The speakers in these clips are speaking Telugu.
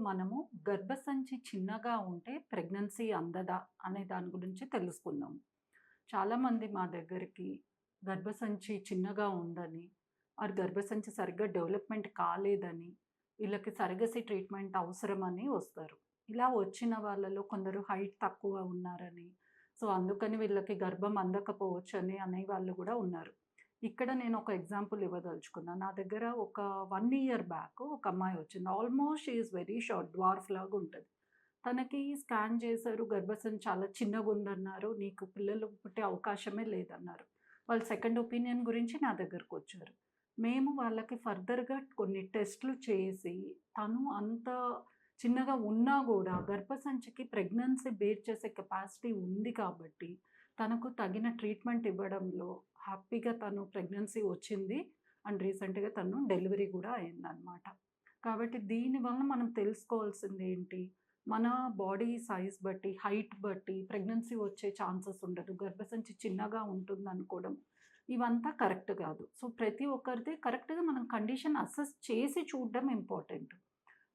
మనము గర్భసంచి చిన్నగా ఉంటే ప్రెగ్నెన్సీ అందదా అనే దాని గురించి తెలుసుకుందాం. చాలామంది మా దగ్గరికి గర్భసంచి చిన్నగా ఉందని, గర్భసంచి సరిగ్గా డెవలప్‌మెంట్ కాలేదని, వీళ్ళకి సరగసి ట్రీట్మెంట్ అవసరమని వస్తారు. ఇలా వచ్చిన వాళ్ళలో కొందరు హైట్ తక్కువ ఉన్నారని, సో, అందుకని వీళ్ళకి గర్భం అందకపోవచ్చని అనేవాళ్ళు గూడా ఉన్నారు. ఇక్కడ నేను ఒక ఎగ్జాంపుల్ ఇవ్వదలుచుకున్నా. నా దగ్గర ఒక 1 ఇయర్ బ్యాక్ ఒక అమ్మాయి వచ్చింది. Almost she is very short dwarf లాగుంటది. తనకి స్కాన్ చేశారు. గర్భసంచి చాలా చిన్నగుందన్నారు. నీకు పిల్లలు పుట్టే అవకాశమే లేదన్నారు. వాళ్ళు సెకండ్ ఒపీనియన్ గురించి నా దగ్గరకొచ్చారు. మేము వాళ్ళకి ఫర్దర్‌గా కొన్ని టెస్ట్‌లు చేసి, తను అంత చిన్నగా ఉన్నా గూడా గర్భసంచికి ప్రెగ్నెన్సీ బేర్ చేసే కెపాసిటీ ఉంది కాబట్టి, తనకు తగిన ట్రీట్మెంట్ ఇవ్వడంలో హ్యాపీగా తను ప్రెగ్నెన్సీ వచ్చింది. అండ్ రీసెంట్‌గా తను డెలివరీ గూడా అయిందనమాట. కాబట్టి దీనివల్ల మనం తెలుసుకోవాల్సిందేంటి? మన బాడీ సైజ్ బట్టి, హైట్ బట్టి ప్రెగ్నెన్సీ వచ్చే ఛాన్సెస్ ఉండదు. గర్భసంచి చిన్నగా ఉంటుందనుకోవడం ఇవంతా కరెక్ట్ గాదు. సో, ప్రతి ఒక్కరిది కరెక్ట్‌గా మనం కండిషన్ అసెస్ చేసి చూడడం ఇంపార్టెంట్.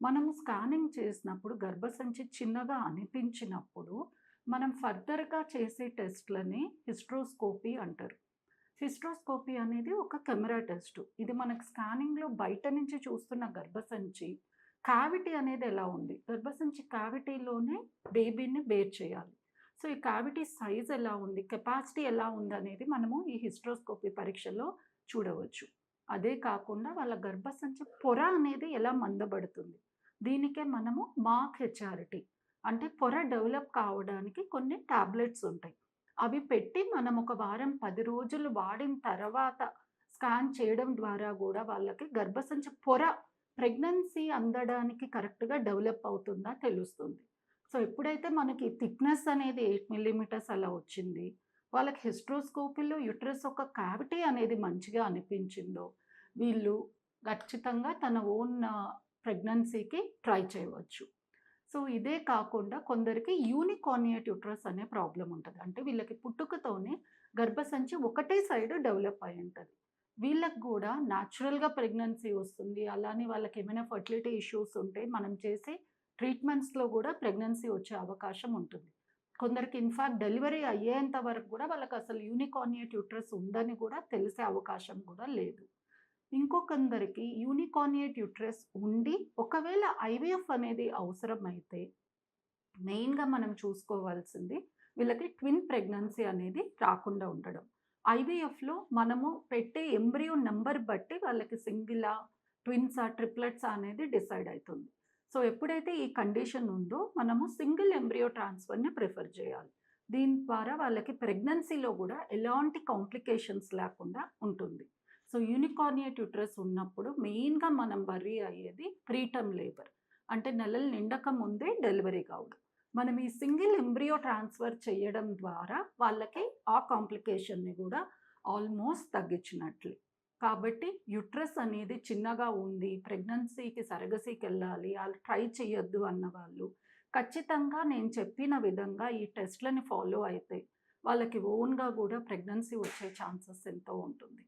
మనము స్కానింగ్ చేసినప్పుడు గర్భసంచి చిన్నగా అనిపించినప్పుడు, మనం ఫర్దర్‌గా చేసే టెస్ట్‌లని హిస్ట్రోస్కోపీ అంటారు. హిస్ట్రోస్కోపీ అనేది ఒక కెమెరా టెస్టు. ఇది మనకు స్కానింగ్‌లో బయట నుంచి చూస్తున్న గర్భసంచి క్యావిటీ అనేది ఎలా ఉంది? గర్భసంచి క్యావిటీలోనే బేబీని బేర్ చేయాలి. సో, ఈ క్యావిటీ సైజ్ ఎలా ఉంది? కెపాసిటీ ఎలా ఉందనేది మనము ఈ హిస్ట్రోస్కోపీ పరీక్షలో చూడవచ్చు. అదే కాకుండా వాళ్ళ గర్భసంచి పొర అనేది ఎలా మందబడుతుంది? దీనికే మనము మార్క్ హెచ్ఆర్‌టీ అంటే పొర డెవలప్ కావడానికి కొన్ని టాబ్లెట్స్ ఉంటాయి. అవి పెట్టి మనం ఒక వారం 10 రోజులు వాడిన తర్వాత స్కాన్ చేయడం ద్వారా గూడా వాళ్ళకి గర్భసంచి పొర ప్రెగ్నెన్సీ అందడానికి కరెక్ట్‌గా డెవలప్ అవుతుందా తెలుస్తుంది. సో, ఎప్పుడైతే మనకి థిక్‌నెస్ అనేది 8 మిల్లీమీటర్స్ అలా వచ్చింది, వాళ్ళకి హిస్ట్రోస్కోపీలో యుటరస్ ఒక క్యావిటీ అనేది మంచిగా అనిపించిందో, వీళ్ళు ఖచ్చితంగా తన ఓన్ ప్రెగ్నెన్సీకి ట్రై చేయవచ్చు. సో, ఇదే కాకుండా కొందరికి యూనికార్నియేట్ యుటరస్ అనే ప్రాబ్లమ్ ఉంటది. అంటే వీళ్ళకి పుట్టుకతోనే గర్భసంచి ఒకటే సైడ్ డెవలప్ అయ్యి ఉంటది. వీళ్ళకి గూడా న్యాచురల్‌గా ప్రెగ్నెన్సీ వస్తుంది. అలానే వాళ్ళకేమైనా ఫెర్టిలిటీ ఇష్యూస్ ఉంటే మనం చేసే ట్రీట్మెంట్స్‌లో గూడా ప్రెగ్నెన్సీ వచ్చే అవకాశం ఉంటుంది. కొందరికి ఇన్‌ఫాక్ట్ డెలివరీ అయ్యేంత వరకు గూడా వాళ్ళకసలు యూనికార్నియేట్ యుటరస్ ఉందని గూడా తెలిసే అవకాశం గూడా లేదు. ఇంకొకందరికి యూనికార్నియేట్ యుటరస్ ఉండి, ఒకవేళ ఐవీఎఫ్ అనేది అవసరమైతే, మెయిన్‌గా మనం చూసుకోవాల్సింది వీళ్ళకి ట్విన్ ప్రెగ్నెన్సీ అనేది రాకుండా ఉండడం. ఐవీఎఫ్‌లో మనము పెట్టే ఎంబ్రియో నంబర్ బట్టి వాళ్ళకి సింగిలా, ట్విన్సా, ట్రిప్లెట్సా అనేది డిసైడ్ అయితుంది. సో, ఎప్పుడైతే ఈ కండిషన్ ఉందో మనము సింగిల్ ఎంబ్రియో ట్రాన్స్‌ఫర్‌ని ప్రిఫర్ చేయాలి. దీని ద్వారా వాళ్ళకి ప్రెగ్నెన్సీలో గూడా ఎలాంటి కాంప్లికేషన్స్ లేకుండా ఉంటుంది. సో, యూనికార్నియేట్ యుటరస్ ఉన్నప్పుడు మెయిన్‌గా మనం వర్రీ అయ్యేది ప్రీటర్మ్ లేబర్. అంటే నెలలు నిండక ముందే డెలివరీ కావడం. మనం ఈ సింగిల్ ఎంబ్రియో ట్రాన్స్‌ఫర్ చేయడం ద్వారా వాళ్ళకి ఆ కాంప్లికేషన్‌ని గూడా ఆల్మోస్ట్ తగ్గించినట్లే. కాబట్టి యుటరస్ అనేది చిన్నగా ఉంది, ప్రెగ్నెన్సీకి సరగసీకెళ్ళాలి, ఆళ్ళు ట్రై చేయొద్దు అన్నవాళ్ళు ఖచ్చితంగా నేను చెప్పిన విధంగా ఈ టెస్ట్‌లని ఫాలో అయితే వాళ్ళకి ఓన్‌గా గూడా ప్రెగ్నెన్సీ వచ్చే ఛాన్సెస్ ఎంతో ఉంటుంది.